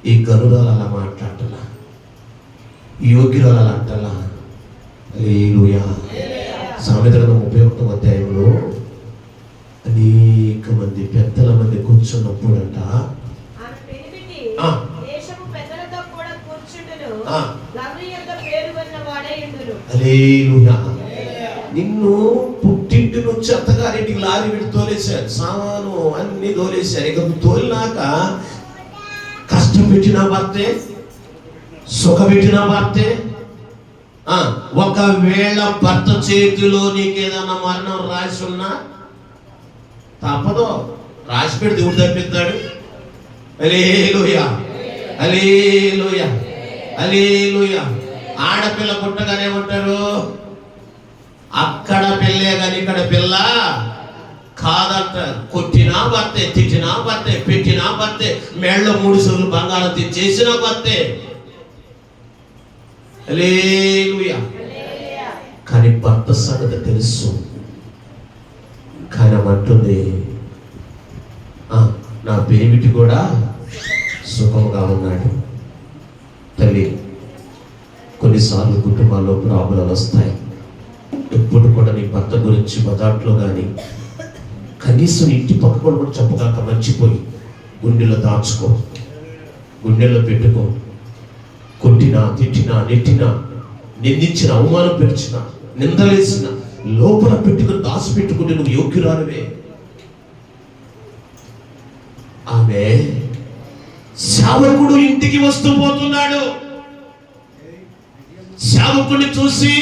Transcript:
ఈ గనురాలు అలా మాట్లాడటలా, యోగ్యురాలు అలా అంటలా. హల్లెలూయా. సామెతల 31వ అధ్యాయంలో అనేక మంది పెద్దల మంది కూర్చున్నప్పుడంట హల్లెలూయా. నిన్ను పుట్టింటి నుంచి అత్తగారింటికి లారీ పెట్టి తోలేశారు, సామాను అన్ని తోలేశారు. ఇక తోలినాక కష్టం పెట్టిన భర్తే, సుఖ పెట్టిన భర్తే. ఒకవేళ భర్త చేతిలో నీకేదన్నా మరణం రాసి ఉన్నా తప్పదు, రాసి పెట్టి దేవుడు తప్పిస్తాడు. హల్లెలూయా, హల్లెలూయా, హల్లెలూయా. ఆడపిల్ల పుట్టగానే ఉంటారు, అక్కడ పిల్లే కానీ ఇక్కడ పిల్ల కాదంటారు. కొట్టినా భర్తే, తిట్టినా భర్తే, పెట్టినా భర్తే, మేళ్ళ 3 సూర్లు బంగారం చేసిన భర్తే. హల్లెలూయా. కానీ భర్త సంగతి తెలుసు. కానీ అంటుంది, నా బేబిటి కూడా సుఖంగా ఉన్నాడు. తల్లి, కొన్నిసార్లు కుటుంబాల్లో ప్రాబ్లాలు వస్తాయి. ఎప్పుడు కూడా నీ భర్త గురించి మొదట్లో కానీ కనీసం ఇంటి పక్కన కూడా చెప్పగాక మర్చిపోయి గుండెలో దాచుకో, గుండెలో పెట్టుకో. కొట్టినా, తిట్టినా, నెట్టినా, నిందించిన, అవమానం పెంచిన, నిందలేసిన లోపల పెట్టుకుని దాచిపెట్టుకుంటే నువ్వు యోగ్యురాలువే. ఆమె సేవకుడు ఇంటికి వస్తూ పోతున్నాడు. సేవకుడిని చూసి